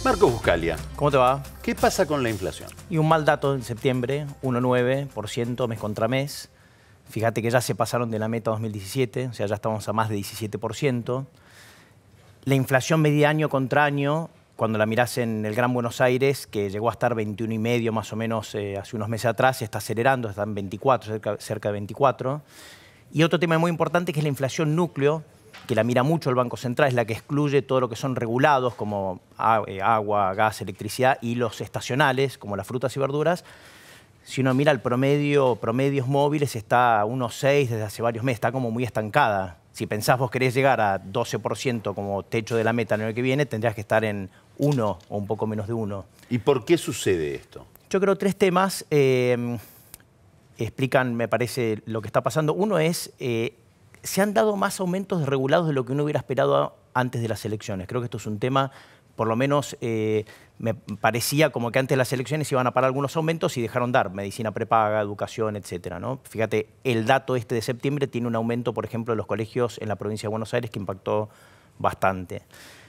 Marco Buscalia, ¿Cómo te va? ¿qué pasa con la inflación? Y un mal dato en septiembre, 1,9% mes contra mes. Fíjate que ya se pasaron de la meta 2017, o sea, ya estamos a más de 17%. La inflación media año contra año, cuando la mirás en el Gran Buenos Aires, que llegó a estar 21,5 más o menos hace unos meses atrás, se está acelerando, está en 24, cerca de 24. Y otro tema muy importante que es la inflación núcleo, que la mira mucho el Banco Central, es la que excluye todo lo que son regulados, como agua, gas, electricidad, y los estacionales, como las frutas y verduras. Si uno mira el promedios móviles, está a 1,6 desde hace varios meses, está como muy estancada. Si pensás vos querés llegar a 12% como techo de la meta el año que viene, tendrías que estar en 1 o un poco menos de 1. ¿Y por qué sucede esto? Yo creo que 3 temas explican, me parece, lo que está pasando. Uno es, se han dado más aumentos de regulados de lo que uno hubiera esperado antes de las elecciones. Creo que esto es un tema, por lo menos me parecía como que antes de las elecciones iban a parar algunos aumentos y dejaron dar, medicina prepaga, educación, etcétera, ¿no? Fíjate, el dato este de septiembre tiene un aumento, por ejemplo, de los colegios en la provincia de Buenos Aires que impactó bastante.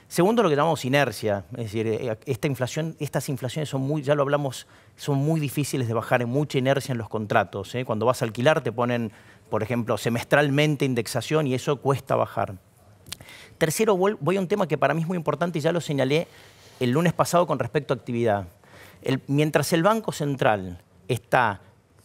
Segundo, lo que llamamos inercia, es decir, estas inflaciones son muy, ya lo hablamos, son muy difíciles de bajar, en mucha inercia en los contratos, ¿eh? Cuando vas a alquilar te ponen, por ejemplo, semestralmente indexación y eso cuesta bajar. Tercero, voy a un tema que para mí es muy importante y ya lo señalé el lunes pasado con respecto a actividad. Mientras el Banco Central está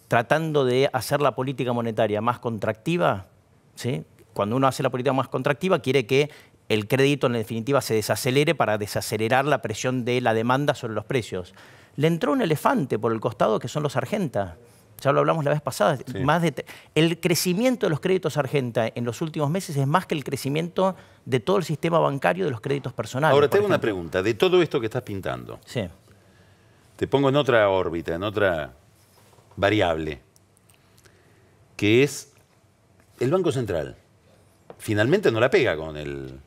tratando de hacer la política monetaria más contractiva, ¿sí? Cuando uno hace la política más contractiva quiere que el crédito en definitiva se desacelere para desacelerar la presión de la demanda sobre los precios. Le entró un elefante por el costado que son los Argenta. Ya lo hablamos la vez pasada. Sí. El crecimiento de los créditos Argenta en los últimos meses es más que el crecimiento de todo el sistema bancario de los créditos personales. Ahora, te hago una pregunta. De todo esto que estás pintando, sí, te pongo en otra órbita, en otra variable, que es el Banco Central. Finalmente no la pega con el...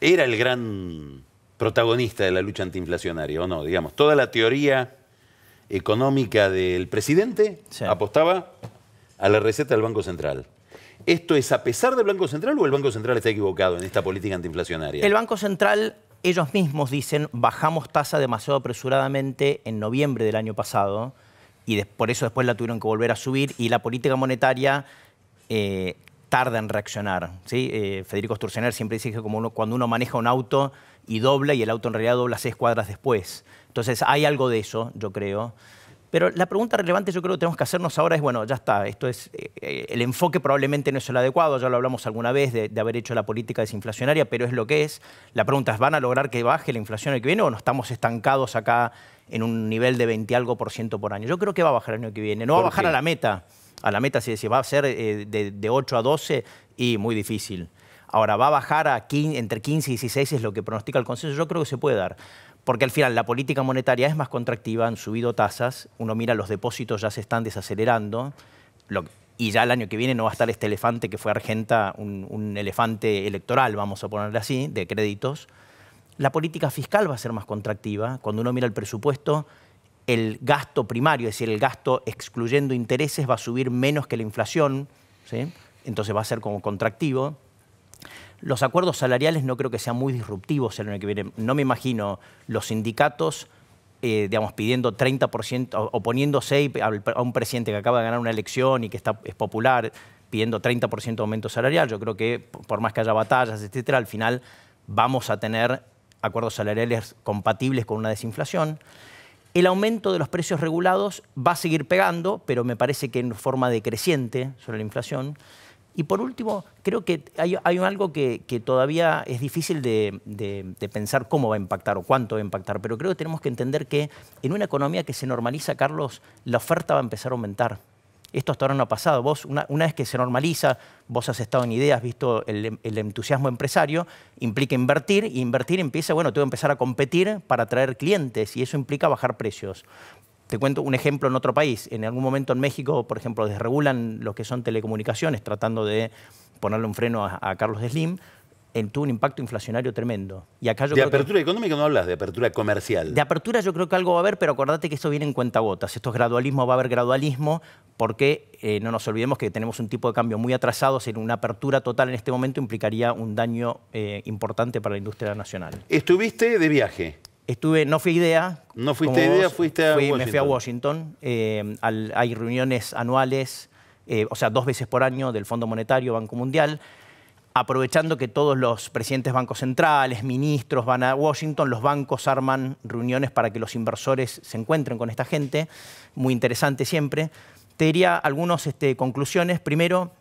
Era el gran protagonista de la lucha antiinflacionaria, ¿o no? Digamos, toda la teoría económica del presidente sí, apostaba a la receta del Banco Central. ¿Esto es a pesar del Banco Central o el Banco Central está equivocado en esta política antiinflacionaria? El Banco Central, ellos mismos dicen, bajamos tasa demasiado apresuradamente en noviembre del año pasado y por eso después la tuvieron que volver a subir y la política monetaria tarda en reaccionar, ¿sí? Federico Sturzenegger siempre dice que como cuando uno maneja un auto y dobla y el auto en realidad dobla 6 cuadras después. Entonces hay algo de eso, yo creo. Pero la pregunta relevante yo creo que tenemos que hacernos ahora es, bueno, ya está, esto es, el enfoque probablemente no es el adecuado, ya lo hablamos alguna vez de haber hecho la política desinflacionaria, pero es lo que es. La pregunta es, ¿van a lograr que baje la inflación el que viene o no estamos estancados acá en un nivel de 20 algo por ciento por año? Yo creo que va a bajar el año que viene, no va a bajar a la meta. A la meta si va a ser de 8 a 12 y muy difícil. Ahora, va a bajar a entre 15 y 16 es lo que pronostica el consenso. Yo creo que se puede dar. Porque al final la política monetaria es más contractiva, han subido tasas, uno mira los depósitos ya se están desacelerando y ya el año que viene no va a estar este elefante que fue Argenta, un elefante electoral, vamos a ponerle así, de créditos. La política fiscal va a ser más contractiva. Cuando uno mira el presupuesto, el gasto primario, es decir, el gasto excluyendo intereses va a subir menos que la inflación, ¿sí? Entonces va a ser como contractivo. Los acuerdos salariales no creo que sean muy disruptivos el año que viene. No me imagino los sindicatos digamos, pidiendo 30%, oponiéndose a un presidente que acaba de ganar una elección y que es popular, pidiendo 30% de aumento salarial. Yo creo que por más que haya batallas, etcétera, al final vamos a tener acuerdos salariales compatibles con una desinflación. El aumento de los precios regulados va a seguir pegando, pero me parece que en forma decreciente sobre la inflación. Y por último, creo que hay algo que todavía es difícil de pensar cómo va a impactar o cuánto va a impactar, pero creo que tenemos que entender que en una economía que se normaliza, Carlos, la oferta va a empezar a aumentar. Esto hasta ahora no ha pasado. Vos, una vez que se normaliza, vos has estado en ideas, has visto el entusiasmo empresario, implica invertir, y invertir empieza, bueno, tengo que empezar a competir para atraer clientes, y eso implica bajar precios. Te cuento un ejemplo en otro país. En algún momento en México, por ejemplo, desregulan lo que son telecomunicaciones, tratando de ponerle un freno a Carlos Slim. Tuvo un impacto inflacionario tremendo. Y acá yo de apertura económica no hablas, de apertura comercial. De apertura yo creo que algo va a haber, pero acordate que esto viene en cuentagotas. Esto es gradualismo, va a haber gradualismo, porque no nos olvidemos que tenemos un tipo de cambio muy atrasado. Si una apertura total en este momento implicaría un daño importante para la industria nacional. Estuviste de viaje. No fui a IDEA. No fuiste a IDEA, fuiste a Washington. Me fui a Washington. Hay reuniones anuales, o sea, 2 veces por año del Fondo Monetario, Banco Mundial. Aprovechando que todos los presidentes de bancos centrales, ministros van a Washington, los bancos arman reuniones para que los inversores se encuentren con esta gente. Muy interesante siempre. Te diría algunas conclusiones. Primero,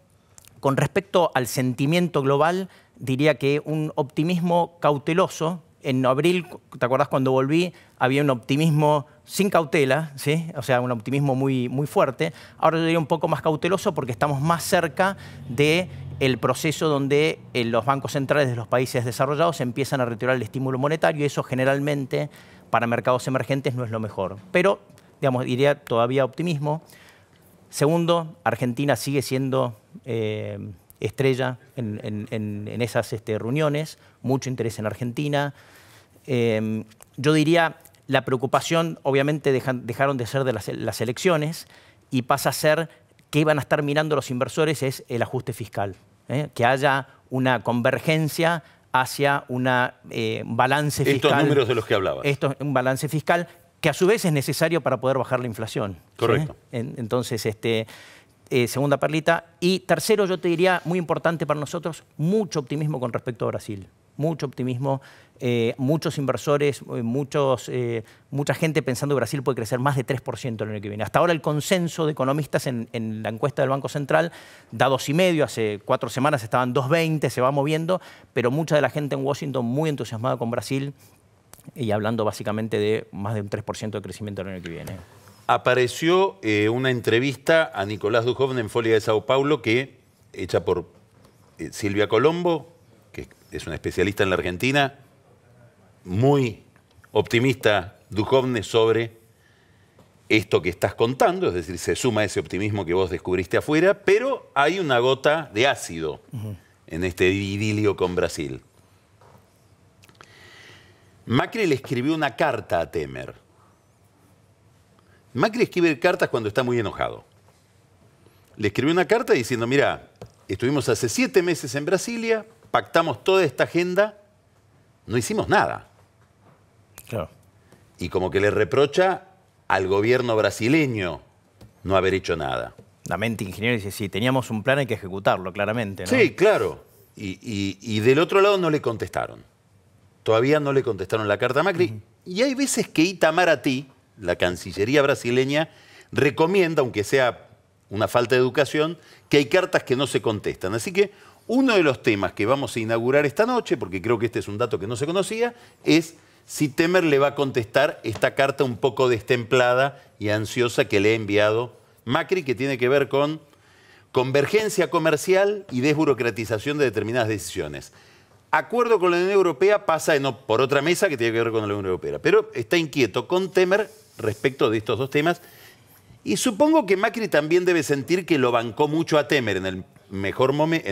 con respecto al sentimiento global, diría que un optimismo cauteloso. En abril, ¿te acuerdas cuando volví? Había un optimismo sin cautela, ¿sí? O sea, un optimismo muy, muy fuerte. Ahora yo diría un poco más cauteloso porque estamos más cerca del proceso donde los bancos centrales de los países desarrollados empiezan a retirar el estímulo monetario y eso generalmente para mercados emergentes no es lo mejor. Pero, digamos, diría todavía optimismo. Segundo, Argentina sigue siendo estrella en esas reuniones, mucho interés en Argentina. Yo diría, la preocupación, obviamente dejaron de ser de las elecciones y pasa a ser que van a estar mirando los inversores es el ajuste fiscal, que haya una convergencia hacia un balance fiscal. Estos números de los que hablaba. Un balance fiscal que a su vez es necesario para poder bajar la inflación. Correcto. ¿Sí? Entonces, segunda perlita. Y tercero, yo te diría, muy importante para nosotros, mucho optimismo con respecto a Brasil. Mucho optimismo, muchos inversores, mucha gente pensando que Brasil puede crecer más de 3% el año que viene. Hasta ahora el consenso de economistas en la encuesta del Banco Central da 2,5, hace 4 semanas estaban 2,20, se va moviendo, pero mucha de la gente en Washington muy entusiasmada con Brasil y hablando básicamente de más de un 3% de crecimiento el año que viene. Apareció una entrevista a Nicolás Duhovne en Folia de Sao Paulo, hecha por Silvia Colombo, que es una especialista en la Argentina, muy optimista Duhovne sobre esto que estás contando, es decir, se suma ese optimismo que vos descubriste afuera, pero hay una gota de ácido en este idilio con Brasil. Macri le escribió una carta a Temer. Macri escribe cartas cuando está muy enojado. Le escribió una carta diciendo, mira, estuvimos hace 7 meses en Brasilia, pactamos toda esta agenda, no hicimos nada. Claro. Y como que le reprocha al gobierno brasileño no haber hecho nada. La mente ingeniero dice, sí, teníamos un plan, hay que ejecutarlo, claramente, ¿no? Sí, claro. Y del otro lado no le contestaron. Todavía no le contestaron la carta a Macri. Y hay veces que Itamaraty, la Cancillería brasileña, recomienda, aunque sea una falta de educación, que hay cartas que no se contestan. Así que uno de los temas que vamos a inaugurar esta noche, porque creo que este es un dato que no se conocía, es si Temer le va a contestar esta carta un poco destemplada y ansiosa que le ha enviado Macri, que tiene que ver con convergencia comercial y desburocratización de determinadas decisiones. Acuerdo con la Unión Europea pasa por otra mesa que tiene que ver con la Unión Europea, pero está inquieto con Temer respecto de estos dos temas y supongo que Macri también debe sentir que lo bancó mucho a Temer en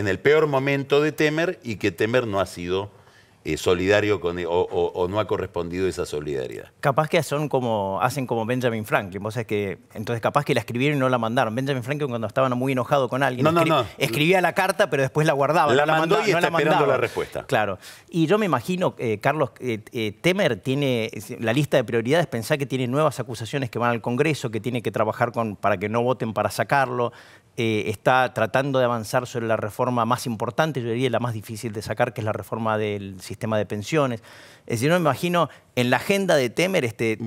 el peor momento de Temer y que Temer no ha sido solidario con o no ha correspondido esa solidaridad. Capaz que hacen como Benjamin Franklin. Vos sabés que, entonces capaz que la escribieron y no la mandaron. Benjamin Franklin cuando estaba muy enojado con alguien escribía la carta pero después la guardaba. La mandó y está esperando la respuesta. Claro. Y yo me imagino, Carlos, Temer tiene la lista de prioridades, pensá que tiene nuevas acusaciones que van al Congreso, que tiene que trabajar para que no voten para sacarlo. Está tratando de avanzar sobre la reforma más importante, yo diría la más difícil de sacar, que es la reforma del sistema de pensiones. Es decir, no me imagino en la agenda de Temer que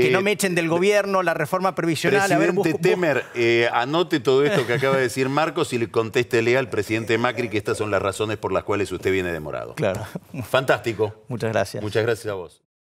no me echen del gobierno, la reforma previsional. Presidente Temer, anote todo esto que acaba de decir Marcos y le contéstele al presidente Macri que estas son las razones por las cuales usted viene demorado. Claro. Fantástico. Muchas gracias. Muchas gracias a vos.